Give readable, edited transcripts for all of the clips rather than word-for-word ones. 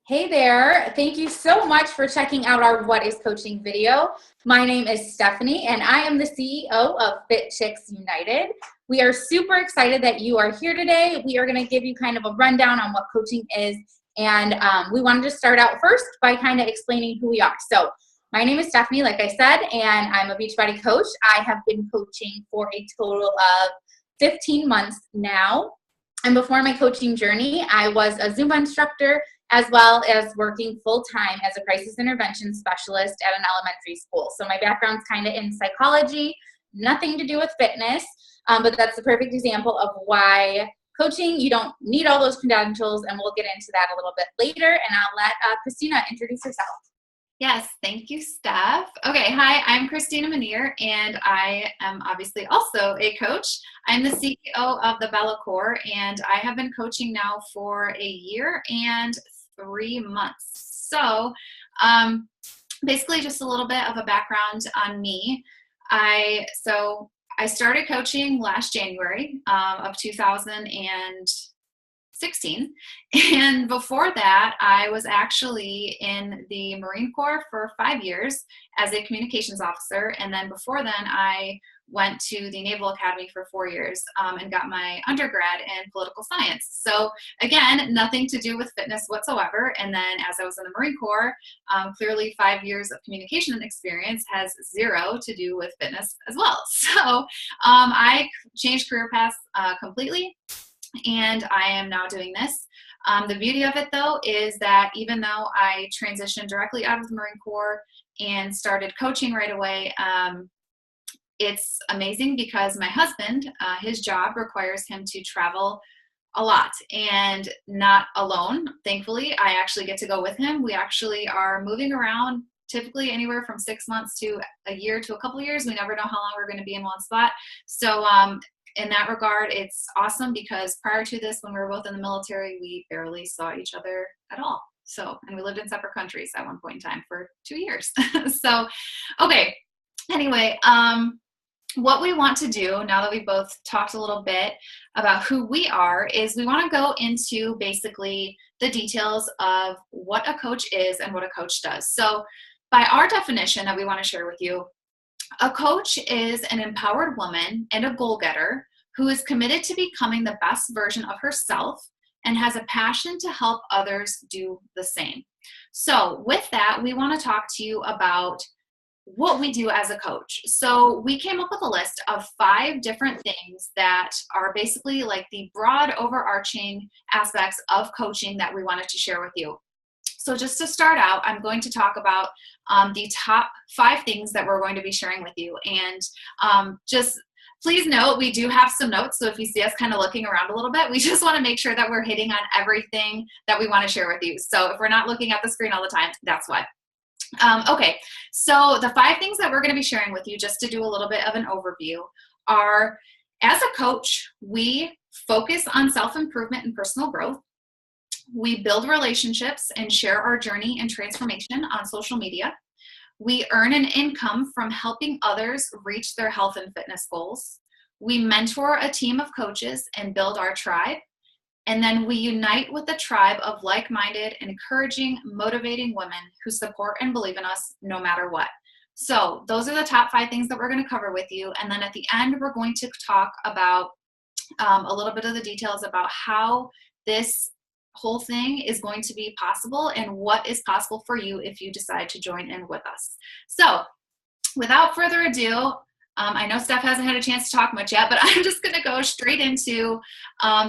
Hey there. Thank you so much for checking out our What is Coaching video. My name is Stephanie and I am the CEO of Fit Chicks United. We are super excited that you are here today. We are going to give you kind of a rundown on what coaching is, and we wanted to start out first by kind of explaining who we are. So my name is Stephanie, like I said, and I'm a Beachbody coach. I have been coaching for a total of 15 months now. And before my coaching journey, I was a Zumba instructor as well as working full-time as a crisis intervention specialist at an elementary school. So my background's kind of in psychology, nothing to do with fitness, but that's the perfect example of why coaching, you don't need all those credentials, and we'll get into that a little bit later, and I'll let Christina introduce herself. Yes, thank you, Steph. Okay, hi, I'm Christina Manier, and I am obviously also a coach. I'm the CEO of the Bella Core, and I have been coaching now for a year and 3 months. So basically just a little bit of a background on me. I started coaching last January of 2016. And before that, I was actually in the Marine Corps for 5 years as a communications officer. And then before then, I went to the Naval Academy for 4 years and got my undergrad in political science. So again, nothing to do with fitness whatsoever. And then as I was in the Marine Corps, clearly 5 years of communication experience has zero to do with fitness as well. So I changed career paths completely, and I am now doing this. The beauty of it, though, is that even though I transitioned directly out of the Marine Corps and started coaching right away, it's amazing because my husband, his job requires him to travel a lot and not alone. Thankfully, I actually get to go with him. We actually are moving around typically anywhere from 6 months to a year to a couple of years. We never know how long we're going to be in one spot. So in that regard, it's awesome because prior to this, when we were both in the military, we barely saw each other at all. And we lived in separate countries at one point in time for 2 years. So, okay. Anyway, what we want to do now that we both talked a little bit about who we are is we want to go into basically the details of what a coach is and what a coach does. So by our definition that we want to share with you, a coach is an empowered woman and a goal-getter who is committed to becoming the best version of herself and has a passion to help others do the same. So with that, we want to talk to you about what we do as a coach. So we came up with a list of 5 different things that are basically like the broad overarching aspects of coaching that we wanted to share with you. So just to start out, I'm going to talk about the top 5 things that we're going to be sharing with you. And just please note, we do have some notes. So if you see us kind of looking around a little bit, we just want to make sure that we're hitting on everything that we want to share with you. So if we're not looking at the screen all the time, that's why. Okay, so the 5 things that we're going to be sharing with you, just to do a little bit of an overview, are as a coach, we focus on self-improvement and personal growth. We build relationships and share our journey and transformation on social media. We earn an income from helping others reach their health and fitness goals. We mentor a team of coaches and build our tribe. And then we unite with a tribe of like-minded, encouraging, motivating women who support and believe in us no matter what. So those are the top 5 things that we're going to cover with you. And then at the end, we're going to talk about a little bit of the details about how this whole thing is going to be possible and what is possible for you if you decide to join in with us. So without further ado, I know Steph hasn't had a chance to talk much yet, but I'm just going to go straight into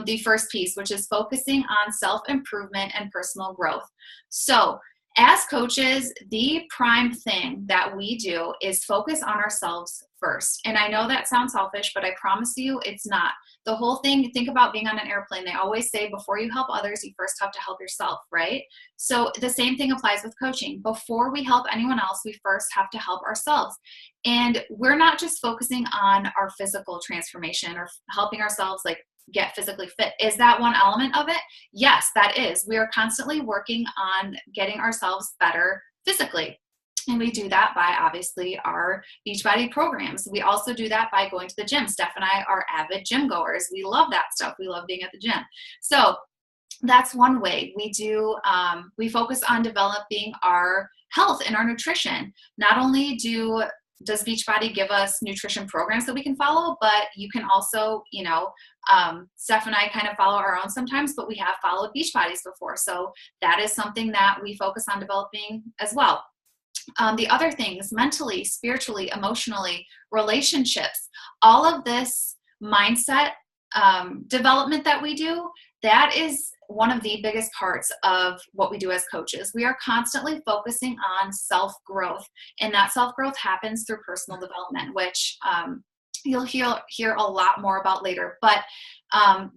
the first piece, which is focusing on self-improvement and personal growth. So as coaches, the prime thing that we do is focus on ourselves first. And I know that sounds selfish, but I promise you it's not. The whole thing, think about being on an airplane. They always say before you help others, you first have to help yourself, right? So the same thing applies with coaching. Before we help anyone else, we first have to help ourselves. And we're not just focusing on our physical transformation or helping ourselves like get physically fit. Is that one element of it? Yes, that is. We are constantly working on getting ourselves better physically. And we do that by obviously our Beachbody programs. We also do that by going to the gym. Steph and I are avid gym goers. We love that stuff. We love being at the gym. So that's one way. We focus on developing our health and our nutrition. Not only does Beachbody give us nutrition programs that we can follow, but you can also, Steph and I kind of follow our own sometimes, but we have followed Beachbodies before. So that is something that we focus on developing as well. The other things, mentally, spiritually, emotionally, relationships, all of this mindset development that we do, that is one of the biggest parts of what we do as coaches. We are constantly focusing on self-growth, and that self-growth happens through personal development, which you'll hear a lot more about later. But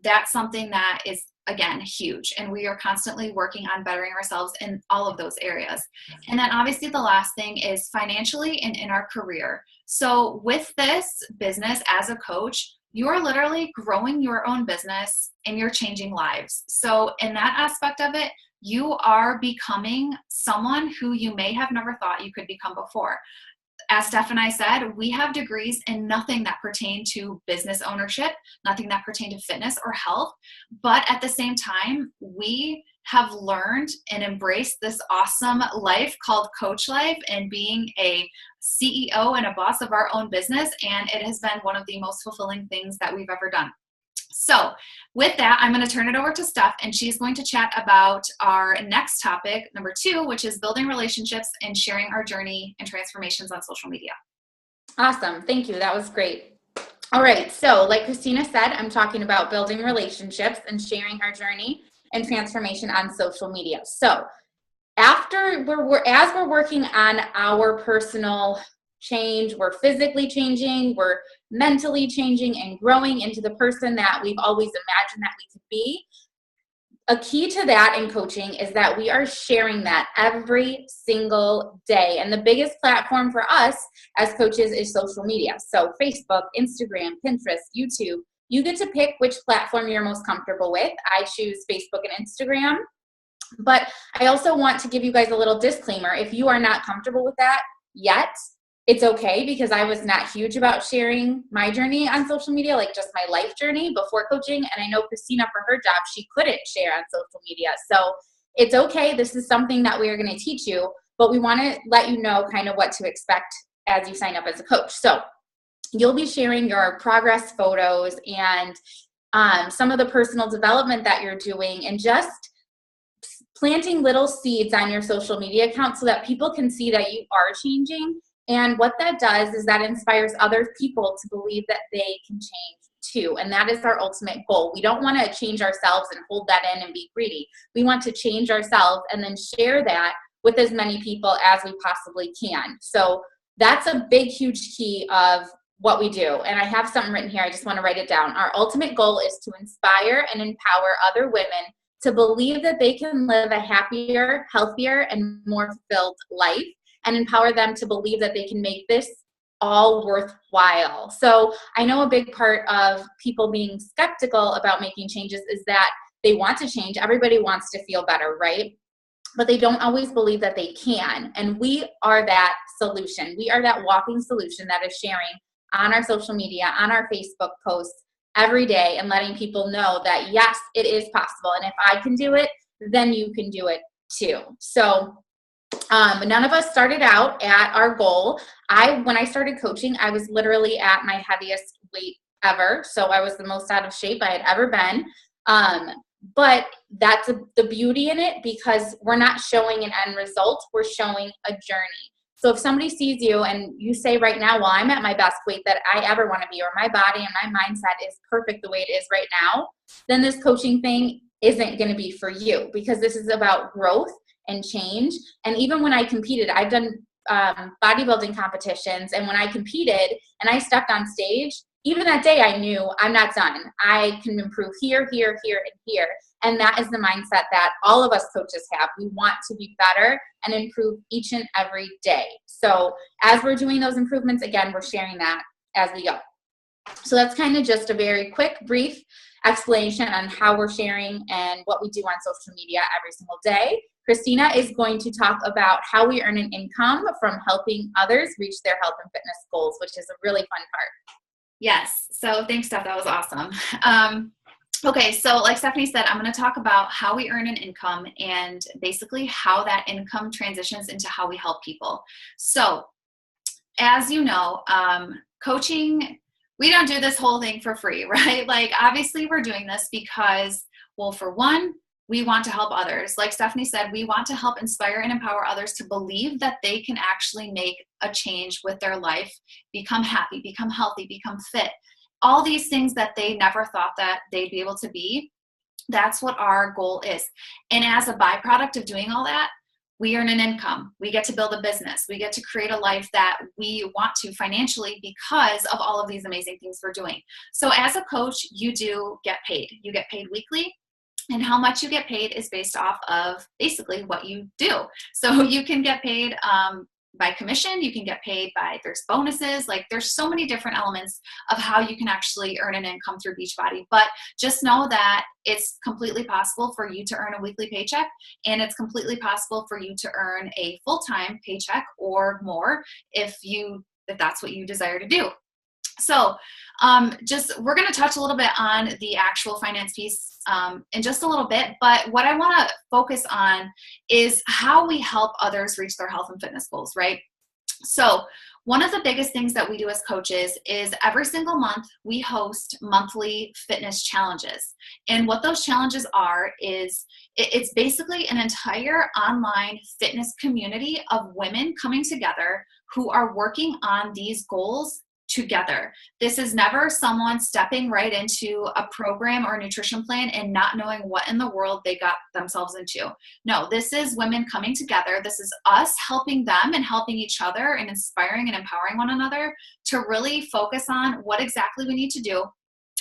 that's something that is, again, huge, and we are constantly working on bettering ourselves in all of those areas. And then obviously the last thing is financially and in our career. So with this business as a coach, you are literally growing your own business and you're changing lives. So in that aspect of it, you are becoming someone who you may have never thought you could become before. As Steph and I said, we have degrees in nothing that pertain to business ownership, nothing that pertain to fitness or health. But at the same time, we have learned and embraced this awesome life called coach life and being a CEO and a boss of our own business. And it has been one of the most fulfilling things that we've ever done. So with that, I'm going to turn it over to Steph, and she's going to chat about our next topic, number 2, which is building relationships and sharing our journey and transformations on social media. Awesome. Thank you. That was great. All right. So like Christina said, I'm talking about building relationships and sharing our journey and transformation on social media. So as we're working on our personal change, we're physically changing, we're mentally changing and growing into the person that we've always imagined that we could be. A key to that in coaching is that we are sharing that every single day. And the biggest platform for us as coaches is social media. So Facebook, Instagram, Pinterest, YouTube. You get to pick which platform you're most comfortable with. I choose Facebook and Instagram. But I also want to give you guys a little disclaimer. If you are not comfortable with that yet, it's okay, because I was not huge about sharing my journey on social media, like just my life journey before coaching. And I know Christina, for her job, she couldn't share on social media. So it's okay. This is something that we are going to teach you, but we want to let you know kind of what to expect as you sign up as a coach. So you'll be sharing your progress photos and some of the personal development that you're doing, and just planting little seeds on your social media account so that people can see that you are changing. And what that does is that inspires other people to believe that they can change too. And that is our ultimate goal. We don't want to change ourselves and hold that in and be greedy. We want to change ourselves and then share that with as many people as we possibly can. So that's a big, huge key of what we do. And I have something written here. I just want to write it down. Our ultimate goal is to inspire and empower other women to believe that they can live a happier, healthier, and more fulfilled life, and empower them to believe that they can make this all worthwhile. So I know a big part of people being skeptical about making changes is that they want to change. Everybody wants to feel better, right? But they don't always believe that they can. And we are that solution. We are that walking solution that is sharing on our social media, on our Facebook posts every day, and letting people know that yes, it is possible. And if I can do it, then you can do it too. So none of us started out at our goal. When I started coaching, I was literally at my heaviest weight ever. So I was the most out of shape I had ever been. But that's the beauty in it, because we're not showing an end result. We're showing a journey. So if somebody sees you and you say right now, well, I'm at my best weight that I ever want to be, or my body and my mindset is perfect the way it is right now, then this coaching thing isn't going to be for you, because this is about growth and change. And even when I competed, I've done bodybuilding competitions, and when I competed and I stepped on stage, even that day I knew I'm not done. I can improve here, here, here, and here. And that is the mindset that all of us coaches have. We want to be better and improve each and every day. So as we're doing those improvements, again, we're sharing that as we go. So that's kind of just a very quick, brief explanation on how we're sharing and what we do on social media every single day. Christina is going to talk about how we earn an income from helping others reach their health and fitness goals, which is a really fun part. Yes. So thanks, Steph. That was awesome. Okay, so like Stephanie said, I'm going to talk about how we earn an income and basically how that income transitions into how we help people. So as you know, coaching, we don't do this whole thing for free, right? Like obviously we're doing this because, well, for one, we want to help others. Like Stephanie said, we want to help inspire and empower others to believe that they can actually make a change with their life, become happy, become healthy, become fit. All these things that they never thought that they'd be able to be. That's what our goal is. And as a byproduct of doing all that, we earn an income. We get to build a business. We get to create a life that we want to financially because of all of these amazing things we're doing. So as a coach, you do get paid. You get paid weekly. And how much you get paid is based off of basically what you do. So you can get paid by commission, you can get paid by, there's bonuses, like there's so many different elements of how you can actually earn an income through Beachbody. But just know that it's completely possible for you to earn a weekly paycheck, and it's completely possible for you to earn a full-time paycheck or more if that's what you desire to do. So we're going to touch a little bit on the actual finance piece in just a little bit, but what I want to focus on is how we help others reach their health and fitness goals, right? So one of the biggest things that we do as coaches is every single month we host monthly fitness challenges. And what those challenges are is it's basically an entire online fitness community of women coming together who are working on these goals together. This is never someone stepping right into a program or a nutrition plan and not knowing what in the world they got themselves into. No, this is women coming together. This is us helping them and helping each other and inspiring and empowering one another to really focus on what exactly we need to do,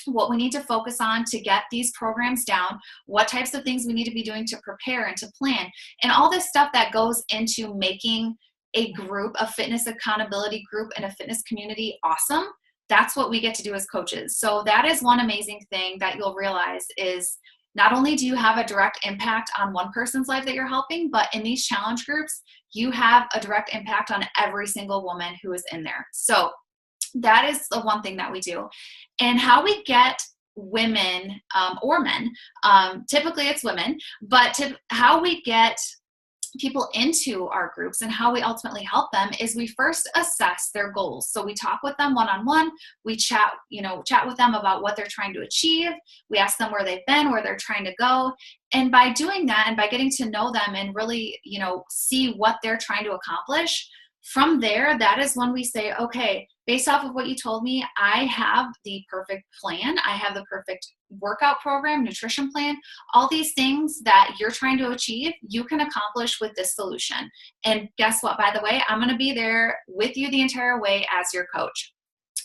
what we need to focus on to get these programs down, what types of things we need to be doing to prepare and to plan, and all this stuff that goes into making a group, a fitness accountability group and a fitness community awesome. That's what we get to do as coaches. So that is one amazing thing that you'll realize is not only do you have a direct impact on one person's life that you're helping, but in these challenge groups, you have a direct impact on every single woman who is in there. So that is the one thing that we do. And how we get women or men, typically it's women, but how we get people into our groups and how we ultimately help them is we first assess their goals. So we talk with them one-on-one, we chat with them about what they're trying to achieve. We ask them where they've been, where they're trying to go. And by doing that and by getting to know them and really, see what they're trying to accomplish, from there, that is when we say, okay, based off of what you told me, I have the perfect plan. I have the perfect workout program, nutrition plan, all these things that you're trying to achieve, you can accomplish with this solution. And guess what? By the way, I'm going to be there with you the entire way as your coach.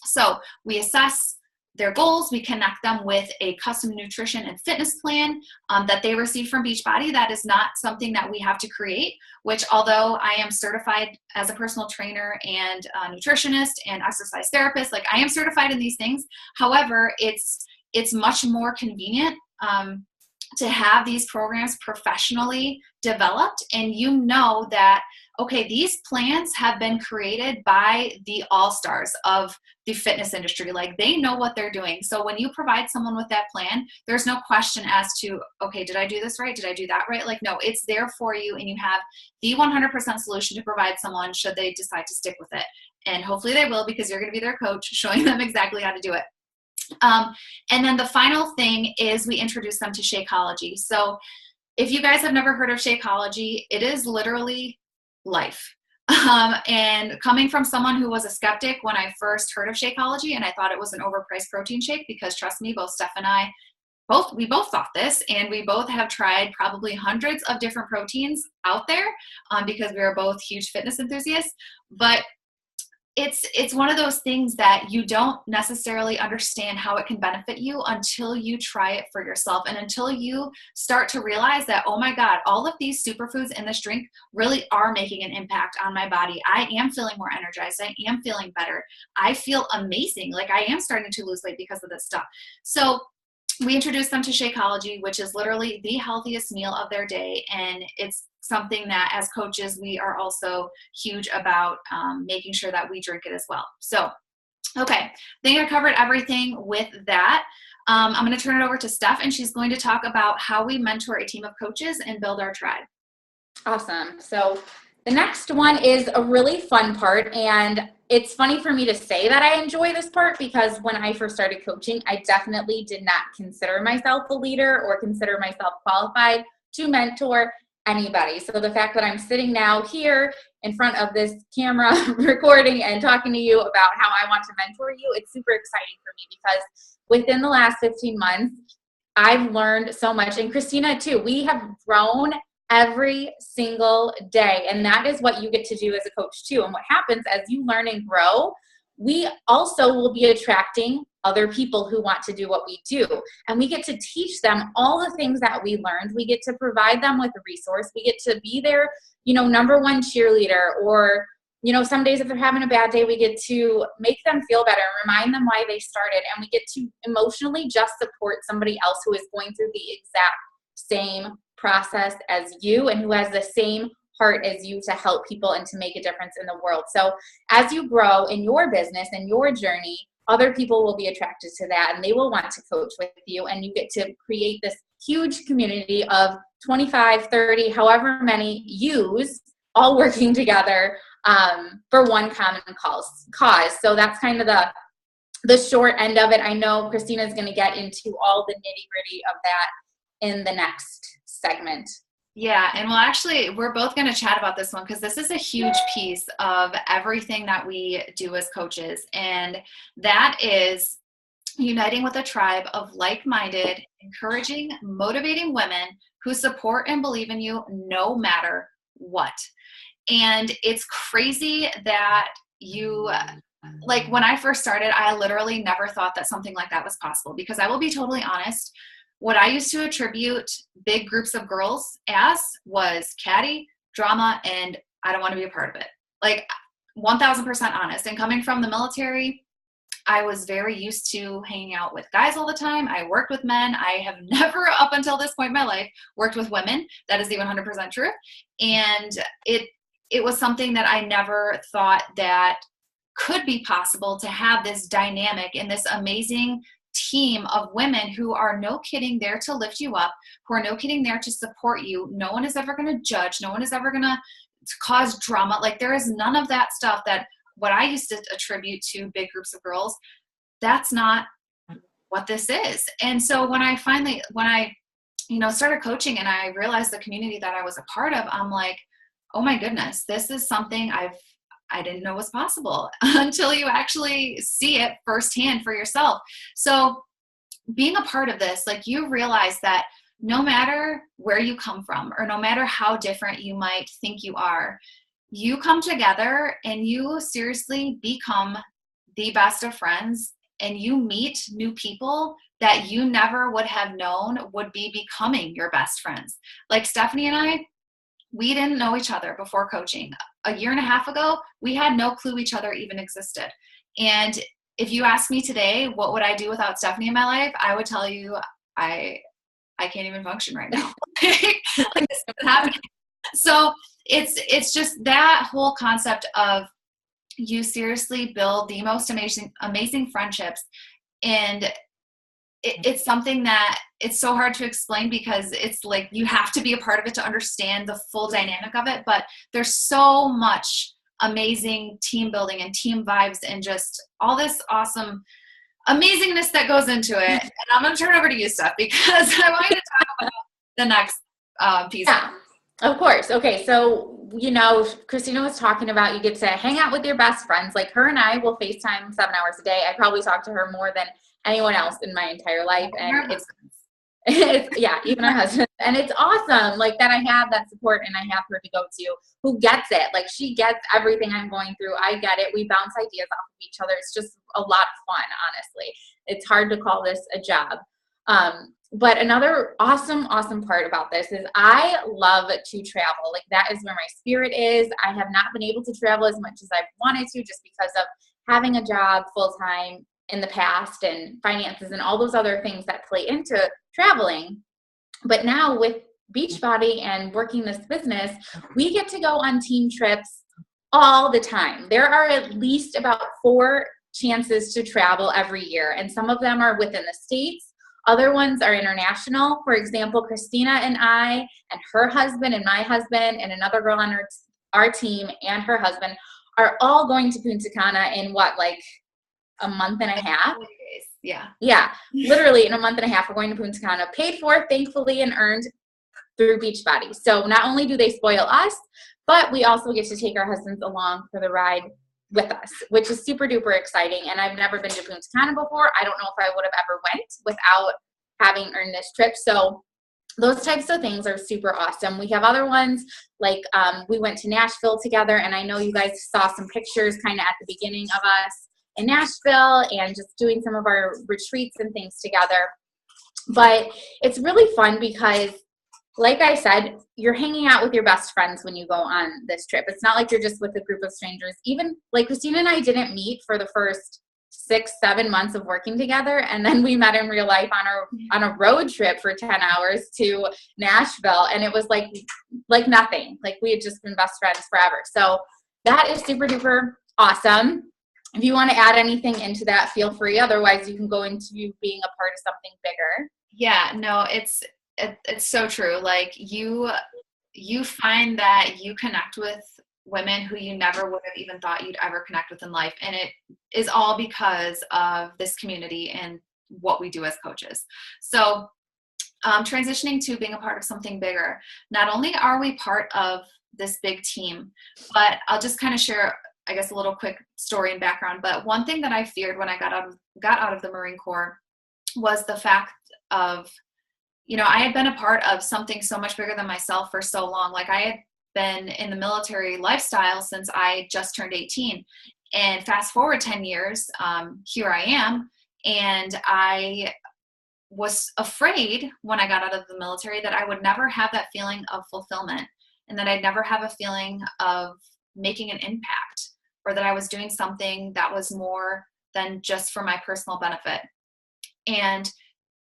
So we assess their goals. We connect them with a custom nutrition and fitness plan that they receive from Beachbody. That is not something that we have to create, which although I am certified as a personal trainer and a nutritionist and exercise therapist, like I am certified in these things. However, it's much more convenient to have these programs professionally developed, and that, okay, these plans have been created by the all-stars of the fitness industry. Like they know what they're doing. So when you provide someone with that plan, there's no question as to, okay, did I do this right? Did I do that right? Like, no, it's there for you, and you have the 100% solution to provide someone should they decide to stick with it. And hopefully they will, because you're going to be their coach showing them exactly how to do it. And then the final thing is we introduce them to Shakeology. So if you guys have never heard of Shakeology, it is literally life. And coming from someone who was a skeptic when I first heard of Shakeology, and I thought it was an overpriced protein shake, because trust me, both Steph and I, we both thought this, and we both have tried probably hundreds of different proteins out there because we are both huge fitness enthusiasts. But it's one of those things that you don't necessarily understand how it can benefit you until you try it for yourself, and until you start to realize that, oh my God, all of these superfoods in this drink really are making an impact on my body. I am feeling more energized. I am feeling better. I feel amazing. Like I am starting to lose weight because of this stuff. So we introduced them to Shakeology, which is literally the healthiest meal of their day. And it's something that as coaches, we are also huge about making sure that we drink it as well. So Okay, I think I covered everything with that. I'm going to turn it over to Steph, and she's going to talk about how we mentor a team of coaches and build our tribe. Awesome. So the next one is a really fun part, and it's funny for me to say that I enjoy this part because when I first started coaching, I definitely did not consider myself a leader or consider myself qualified to mentor anybody. So the fact that I'm sitting now here in front of this camera recording and talking to you about how I want to mentor you, it's super exciting for me because within the last 15 months, I've learned so much. And Christina too, we have grown every single day. And that is what you get to do as a coach too. And what happens as you learn and grow, we also will be attracting other people who want to do what we do. And we get to teach them all the things that we learned. We get to provide them with a resource. We get to be their, number one cheerleader, or, some days if they're having a bad day, we get to make them feel better and remind them why they started. And we get to emotionally just support somebody else who is going through the exact same process as you and who has the same heart as you to help people and to make a difference in the world. So as you grow in your business and your journey, other people will be attracted to that and they will want to coach with you, and you get to create this huge community of 25, 30, however many yous all working together for one common cause. So that's kind of the short end of it. I know Christina's going to get into all the nitty-gritty of that in the next segment. Yeah, and we're both going to chat about this one because this is a huge piece of everything that we do as coaches, and that is uniting with a tribe of like-minded, encouraging, motivating women who support and believe in you no matter what. And it's crazy that when I first started, I literally never thought that something like that was possible, because I will be totally honest, what I used to attribute big groups of girls as was catty, drama, and I don't want to be a part of it. 1000% honest. And coming from the military, I was very used to hanging out with guys all the time. I worked with men. I have never, up until this point in my life, worked with women. That is the 100% truth. And it was something that I never thought that could be possible, to have this dynamic and this amazing team of women who are, no kidding, there to lift you up, who are, no kidding, there to support you. No one is ever going to judge. No one is ever going to cause drama. There is none of that stuff that what I used to attribute to big groups of girls. That's not what this is. And so when I started coaching and I realized the community that I was a part of, I'm like, oh my goodness, this is something I didn't know was possible until you actually see it firsthand for yourself. So being a part of this, you realize that no matter where you come from, or no matter how different you might think you are, you come together and you seriously become the best of friends, and you meet new people that you never would have known would be becoming your best friends. Like Stephanie and I, we didn't know each other before coaching. A year and a half ago, we had no clue each other even existed. And if you ask me today, what would I do without Stephanie in my life? I would tell you, I can't even function right now. This isn't happening. So it's just that whole concept of you seriously build the most amazing friendships. And it's something that it's so hard to explain, because it's you have to be a part of it to understand the full dynamic of it. But there's so much amazing team building and team vibes and just all this awesome amazingness that goes into it. And I'm going to turn it over to you, Steph, because I want you to talk about the next piece. Yeah, of course. Okay. So, Christina was talking about you get to hang out with your best friends. Her and I will FaceTime 7 hours a day. I probably talk to her more than anyone else in my entire life. And it's yeah, even our husband. And it's awesome, that I have that support and I have her to go to who gets it. She gets everything I'm going through. I get it. We bounce ideas off of each other. It's just a lot of fun, honestly. It's hard to call this a job. But another awesome part about this is I love to travel. That is where my spirit is. I have not been able to travel as much as I've wanted to, just because of having a job full time in the past and finances and all those other things that play into traveling. But now with Beachbody and working this business, we get to go on team trips all the time. There are at least about 4 chances to travel every year. And some of them are within the States. Other ones are international. For example, Christina and I and her husband and my husband and another girl on our team and her husband are all going to Punta Cana in like a month and a half? Yeah. Yeah. Literally in a month and a half, we're going to Punta Cana, paid for, thankfully, and earned through Beachbody. So not only do they spoil us, but we also get to take our husbands along for the ride with us, which is super duper exciting. And I've never been to Punta Cana before. I don't know if I would have ever went without having earned this trip. So those types of things are super awesome. We have other ones like we went to Nashville together, and I know you guys saw some pictures kind of at the beginning of us in Nashville and just doing some of our retreats and things together. But it's really fun because, like I said, you're hanging out with your best friends when you go on this trip. It's not like you're just with a group of strangers. Even like Christina and I didn't meet for the first 6-7 months of working together, and then we met in real life on a road trip for 10 hours to Nashville, and it was like nothing. Like we had just been best friends forever. So that is super duper awesome. If you want to add anything into that, feel free. Otherwise, you can go into being a part of something bigger. Yeah, no, it's so true. Like you find that you connect with women who you never would have even thought you'd ever connect with in life. And it is all because of this community and what we do as coaches. So transitioning to being a part of something bigger, not only are we part of this big team, but I'll just kind of share, I guess, a little quick story and background. But one thing that I feared when I got out of the Marine Corps was the fact of, I had been a part of something so much bigger than myself for so long. Like I had been in the military lifestyle since I just turned 18. And fast forward 10 years, here I am. And I was afraid when I got out of the military that I would never have that feeling of fulfillment, and that I'd never have a feeling of making an impact, or that I was doing something that was more than just for my personal benefit. And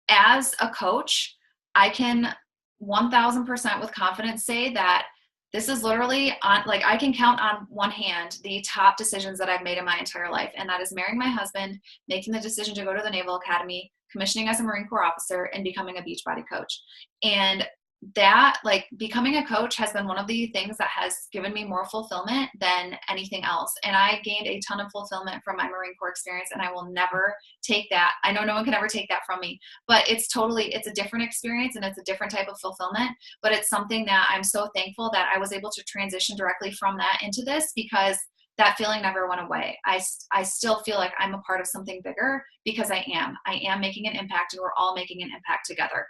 as a coach, I can 1000% with confidence say that this is literally I can count on one hand the top decisions that I've made in my entire life. And that is marrying my husband, making the decision to go to the Naval Academy, commissioning as a Marine Corps officer, and becoming a Beachbody coach. And that, becoming a coach has been one of the things that has given me more fulfillment than anything else. And I gained a ton of fulfillment from my Marine Corps experience, and I will never take that. I know no one can ever take that from me, but it's a different experience, and it's a different type of fulfillment, but it's something that I'm so thankful that I was able to transition directly from that into this, because that feeling never went away. I still feel like I'm a part of something bigger because I am making an impact, and we're all making an impact together.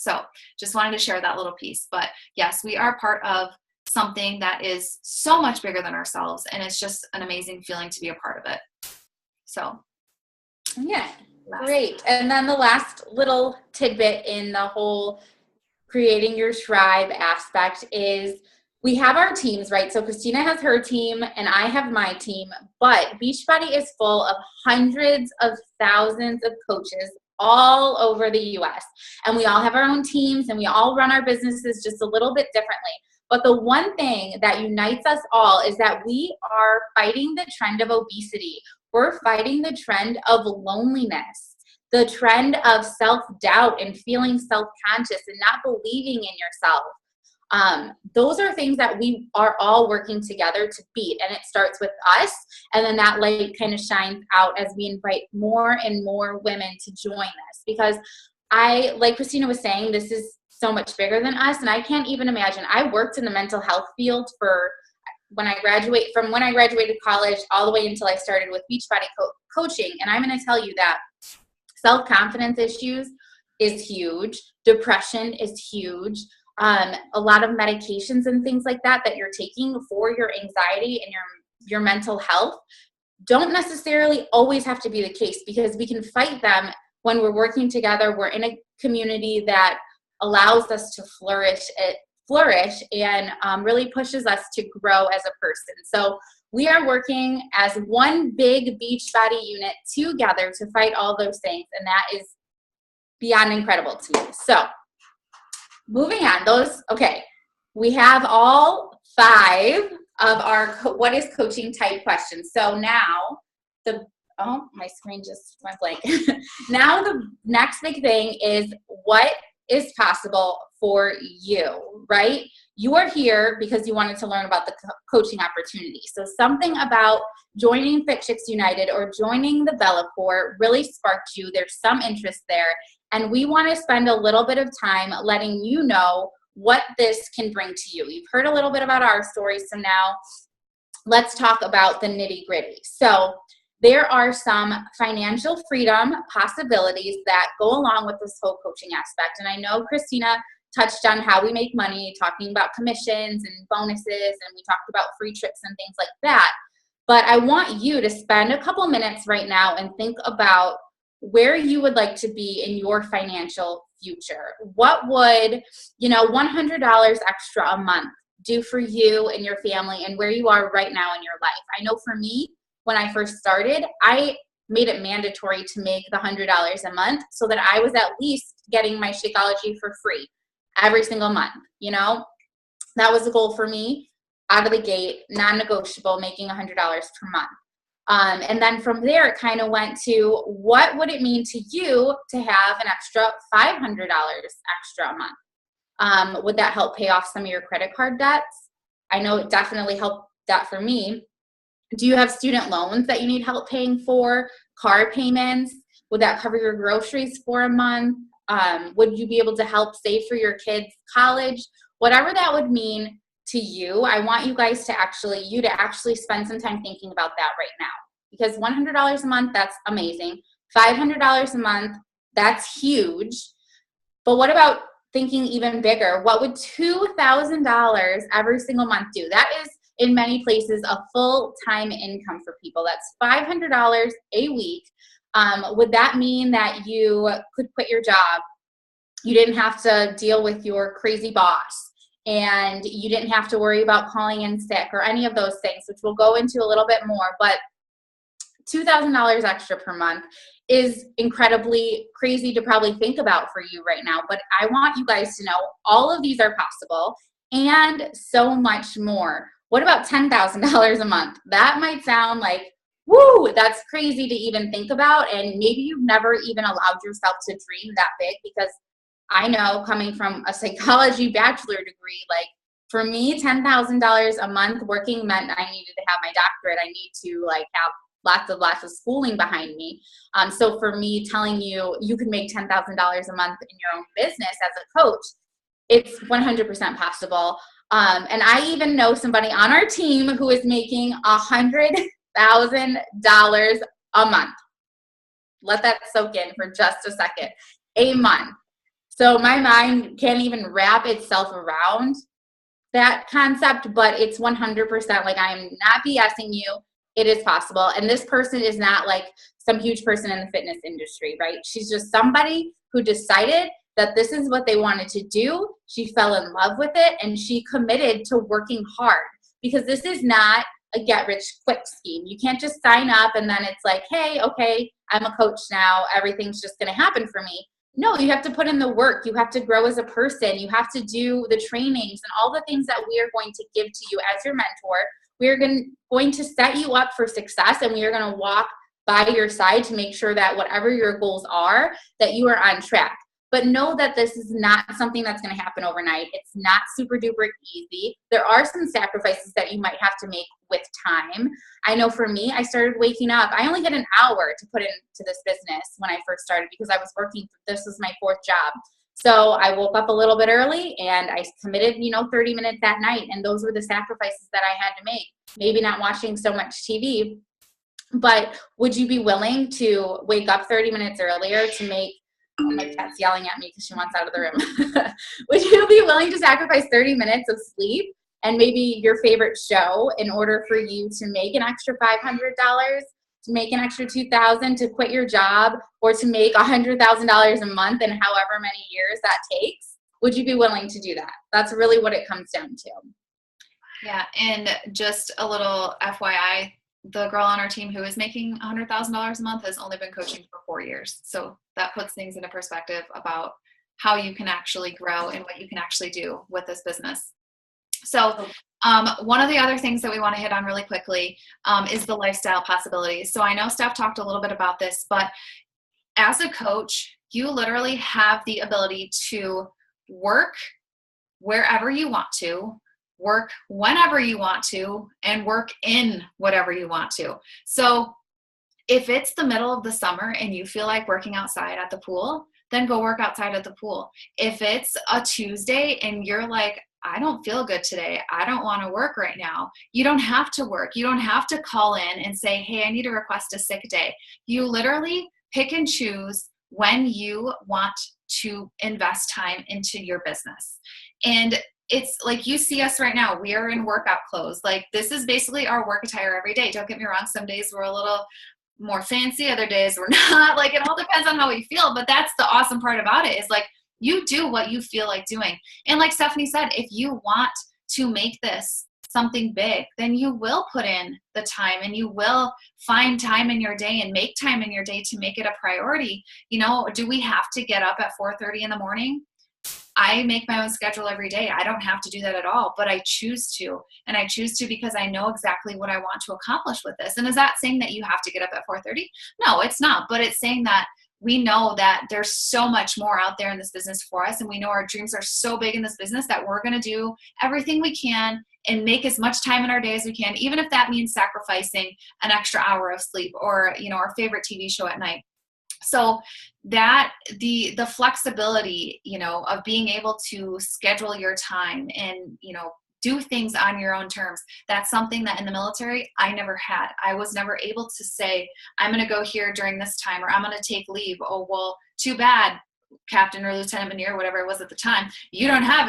So just wanted to share that little piece. But yes, we are part of something that is so much bigger than ourselves, and it's just an amazing feeling to be a part of it. So yeah, great. And then the last little tidbit in the whole creating your tribe aspect is we have our teams, right? So Christina has her team and I have my team, but Beachbody is full of hundreds of thousands of coaches all over the US. And we all have our own teams, and we all run our businesses just a little bit differently. But the one thing that unites us all is that we are fighting the trend of obesity. We're fighting the trend of loneliness, the trend of self-doubt and feeling self-conscious and not believing in yourself. Those are things that we are all working together to beat, and it starts with us, and then that light kind of shines out as we invite more and more women to join us, because like Christina was saying, this is so much bigger than us, and I can't even imagine. I worked in the mental health field when I graduated college all the way until I started with Beachbody coaching, and I'm going to tell you that self-confidence issues is huge, depression is huge. A lot of medications and things like that you're taking for your anxiety and your mental health don't necessarily always have to be the case, because we can fight them when we're working together. We're in a community that allows us to flourish and really pushes us to grow as a person. So we are working as one big Beachbody unit together to fight all those things, and that is beyond incredible to me. So moving on, we have all 5 of our what is coaching type questions. So now Oh, my screen just went blank. Now the next big thing is what is possible for you, right? You are here because you wanted to learn about the coaching opportunity. So something about joining Fit Chicks United or joining the Bellacore really sparked you. There's some interest there. And we want to spend a little bit of time letting you know what this can bring to you. You've heard a little bit about our story, so now let's talk about the nitty gritty. So there are some financial freedom possibilities that go along with this whole coaching aspect. And I know Christina touched on how we make money, talking about commissions and bonuses, and we talked about free trips and things like that. But I want you to spend a couple minutes right now and think about where you would like to be in your financial future. What would, $100 extra a month do for you and your family and where you are right now in your life? I know for me, when I first started, I made it mandatory to make the $100 a month so that I was at least getting my Shakeology for free every single month. That was a goal for me out of the gate, non-negotiable, making $100 per month. And then from there, it kind of went to what would it mean to you to have an extra $500 extra a month? Would that help pay off some of your credit card debts? I know it definitely helped that for me. Do you have student loans that you need help paying for? Car payments? Would that cover your groceries for a month? Would you be able to help save for your kids' college? Whatever that would mean to you, I want you guys to actually spend some time thinking about that right now. Because $100 a month, that's amazing. $500 a month, that's huge. But what about thinking even bigger? What would $2,000 every single month do? That is, in many places, a full-time income for people. That's $500 a week. Would that mean that you could quit your job? You didn't have to deal with your crazy boss, and you didn't have to worry about calling in sick or any of those things, which we'll go into a little bit more. But $2,000 extra per month is incredibly crazy to probably think about for you right now. But I want you guys to know all of these are possible and so much more. What about $10,000 a month? That might sound like, woo, that's crazy to even think about. And maybe you've never even allowed yourself to dream that big, because I know, coming from a psychology bachelor degree, like for me, $10,000 a month working meant I needed to have my doctorate. I need to have lots of schooling behind me. So for me, telling you, you can make $10,000 a month in your own business as a coach, it's 100% possible. And I even know somebody on our team who is making $100,000 a month. Let that soak in for just a second. A month. So my mind can't even wrap itself around that concept, but it's 100%, like, I am not BSing you. It is possible. And this person is not like some huge person in the fitness industry, right? She's just somebody who decided that this is what they wanted to do. She fell in love with it, and she committed to working hard, because this is not a get-rich-quick scheme. You can't just sign up and then it's like, hey, okay, I'm a coach now. Everything's just going to happen for me. No, you have to put in the work. You have to grow as a person. You have to do the trainings and all the things that we are going to give to you as your mentor. We are going to set you up for success, and we are going to walk by your side to make sure that whatever your goals are, that you are on track. But know that this is not something that's going to happen overnight. It's not super duper easy. There are some sacrifices that you might have to make with time. I know for me, I started waking up. I only had an hour to put into this business when I first started, because I was working. This was my fourth job. So I woke up a little bit early and I committed, 30 minutes that night. And those were the sacrifices that I had to make. Maybe not watching so much TV, but would you be willing to wake up 30 minutes earlier to make, my cat's yelling at me because she wants out of the room. Would you be willing to sacrifice 30 minutes of sleep and maybe your favorite show in order for you to make an extra $500, to make an extra $2,000, to quit your job, or to make $100,000 a month in however many years that takes? Would you be willing to do that? That's really what it comes down to. Yeah, and just a little FYI, the girl on our team who is making $100,000 a month has only been coaching for 4 years. So that puts things into perspective about how you can actually grow and what you can actually do with this business. So one of the other things that we want to hit on really quickly is the lifestyle possibilities. So I know Steph talked a little bit about this, but as a coach, you literally have the ability to work wherever you want to, work whenever you want to, and work in whatever you want to. So if it's the middle of the summer and you feel like working outside at the pool, then go work outside at the pool. If it's a Tuesday and you're like, I don't feel good today, I don't want to work right now, you don't have to work. You don't have to call in and say, hey, I need to request a sick day. You literally pick and choose when you want to invest time into your business. And it's like, you see us right now, we are in workout clothes. Like, this is basically our work attire every day. Don't get me wrong, some days we're a little more fancy, other days we're not. Like, it all depends on how we feel, but that's the awesome part about it, is like, you do what you feel like doing. And like Stephanie said, if you want to make this something big, then you will put in the time and you will find time in your day and make time in your day to make it a priority. You know, do we have to get up at 4:30 in the morning? I make my own schedule every day. I don't have to do that at all, but I choose to. And I choose to because I know exactly what I want to accomplish with this. And is that saying that you have to get up at 4:30? No, it's not. But it's saying that we know that there's so much more out there in this business for us. And we know our dreams are so big in this business that we're going to do everything we can and make as much time in our day as we can, even if that means sacrificing an extra hour of sleep or, you know, our favorite TV show at night. So that the flexibility, you know, of being able to schedule your time and, you know, do things on your own terms, that's something that in the military I never had. I was never able to say, I'm going to go here during this time, or I'm going to take leave. Oh, well, too bad, Captain or Lieutenant Manier, whatever it was at the time, you don't have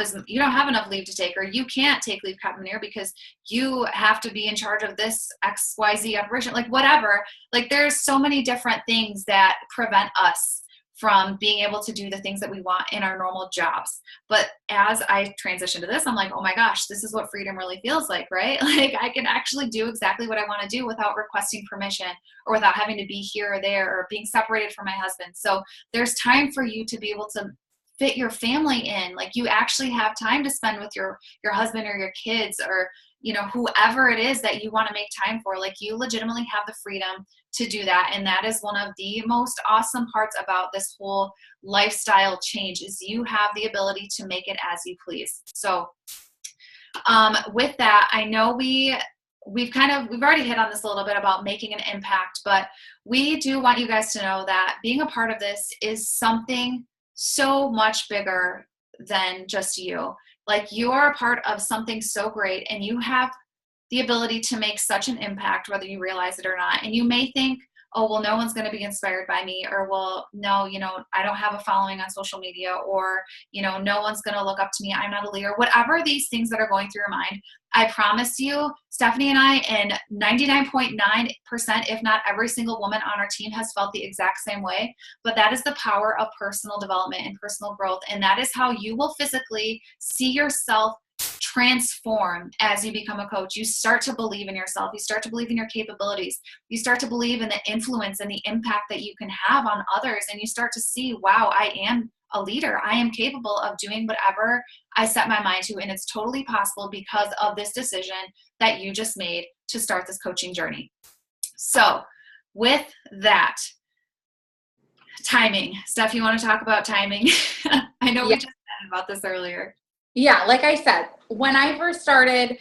enough leave to take, or you can't take leave, Captain Manier, because you have to be in charge of this XYZ operation, like whatever. Like, there's so many different things that prevent us from being able to do the things that we want in our normal jobs. But as I transition to this, I'm like, oh my gosh, this is what freedom really feels like, right? Like, I can actually do exactly what I want to do without requesting permission or without having to be here or there or being separated from my husband. So there's time for you to be able to fit your family in. Like, you actually have time to spend with your husband or your kids, or, you know, whoever it is that you want to make time for. Like, you legitimately have the freedom to do that. And that is one of the most awesome parts about this whole lifestyle change, is you have the ability to make it as you please. So with that, I know we've already hit on this a little bit about making an impact, but we do want you guys to know that being a part of this is something so much bigger than just you. Like, you are a part of something so great, and you have the ability to make such an impact, whether you realize it or not. And you may think, oh, well, no one's going to be inspired by me, or, well, no, you know, I don't have a following on social media, or, you know, no one's going to look up to me, I'm not a leader. Whatever these things that are going through your mind, I promise you, Stephanie and I, and 99.9%, if not every single woman on our team, has felt the exact same way. But that is the power of personal development and personal growth. And that is how you will physically see yourself transform as you become a coach. You start to believe in yourself. You start to believe in your capabilities. You start to believe in the influence and the impact that you can have on others. And you start to see, wow, I am a leader. I am capable of doing whatever I set my mind to. And it's totally possible because of this decision that you just made to start this coaching journey. So with that, timing. Steph, you want to talk about timing? I know we just chatted about this earlier. Yeah, like I said, when I first started,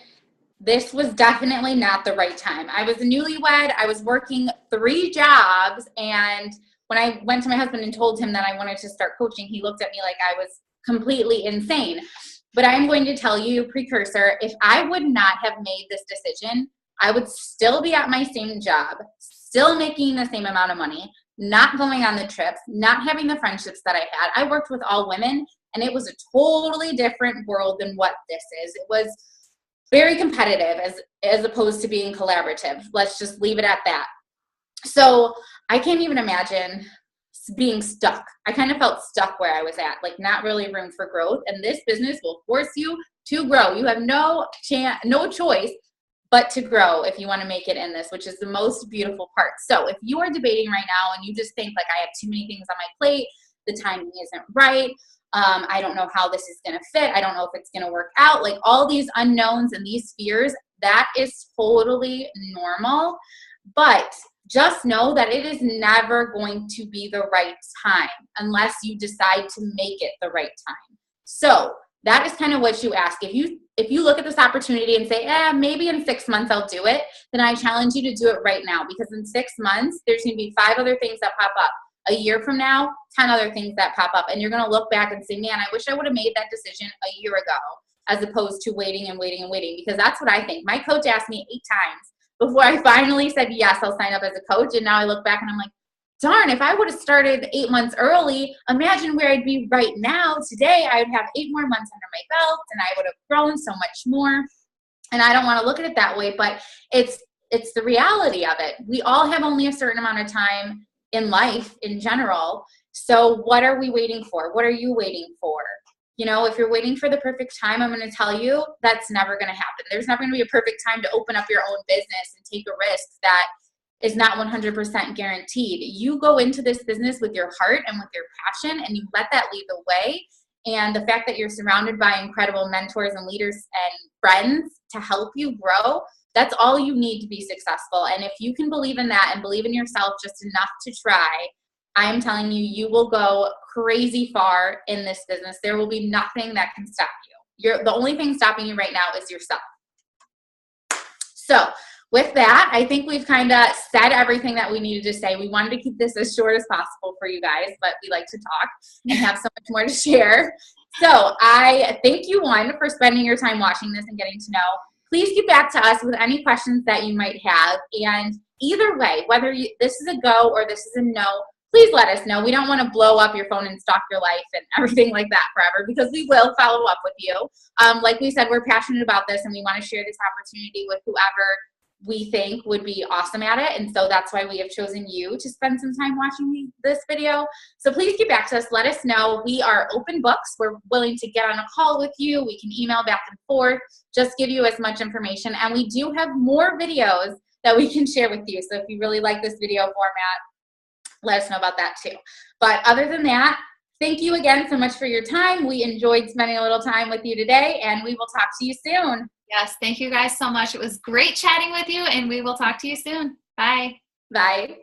this was definitely not the right time. I was newlywed. I was working 3 jobs. And when I went to my husband and told him that I wanted to start coaching, he looked at me like I was completely insane. But I'm going to tell you, precursor, if I would not have made this decision, I would still be at my same job, still making the same amount of money, not going on the trips, not having the friendships that I had. I worked with all women, and it was a totally different world than what this is. It was very competitive as opposed to being collaborative. Let's just leave it at that. So I can't even imagine being stuck. I kind of felt stuck where I was at, like not really room for growth. And this business will force you to grow. You have no choice but to grow if you want to make it in this, which is the most beautiful part. So if you are debating right now and you just think like, I have too many things on my plate, the timing isn't right, I don't know how this is going to fit. I don't know if it's going to work out. Like all these unknowns and these fears, that is totally normal. But just know that it is never going to be the right time unless you decide to make it the right time. So that is kind of what you ask. If you look at this opportunity and say, maybe in 6 months I'll do it, then I challenge you to do it right now, because in 6 months, there's going to be 5 other things that pop up. A year from now, 10 other things that pop up. And you're going to look back and say, man, I wish I would have made that decision a year ago, as opposed to waiting and waiting and waiting, because that's what I think. My coach asked me 8 times before I finally said, yes, I'll sign up as a coach. And now I look back and I'm like, darn, if I would have started 8 months early, imagine where I'd be right now. Today, I would have 8 more months under my belt and I would have grown so much more. And I don't want to look at it that way, but it's the reality of it. We all have only a certain amount of time in life in general. So what are we waiting for? What are you waiting for? You know, if you're waiting for the perfect time, I'm going to tell you that's never going to happen. There's never going to be a perfect time to open up your own business and take a risk that is not 100% guaranteed. You go into this business with your heart and with your passion, and you let that lead the way. And the fact that you're surrounded by incredible mentors and leaders and friends to help you grow, that's all you need to be successful. And if you can believe in that and believe in yourself just enough to try, I am telling you, you will go crazy far in this business. There will be nothing that can stop you. The only thing stopping you right now is yourself. So with that, I think we've kind of said everything that we needed to say. We wanted to keep this as short as possible for you guys, but we like to talk and have so much more to share. So I thank you, one, for spending your time watching this and getting to know. Please get back to us with any questions that you might have. And either way, whether this is a go or this is a no, please let us know. We don't want to blow up your phone and stalk your life and everything like that forever, because we will follow up with you. Like we said, we're passionate about this and we want to share this opportunity with whoever we think would be awesome at it. And so that's why we have chosen you to spend some time watching this video. So please get back to us. Let us know. We are open books. We're willing to get on a call with you. We can email back and forth, just give you as much information. And we do have more videos that we can share with you. So if you really like this video format, let us know about that too. But other than that, thank you again so much for your time. We enjoyed spending a little time with you today, and we will talk to you soon. Yes, thank you guys so much. It was great chatting with you, and we will talk to you soon. Bye. Bye.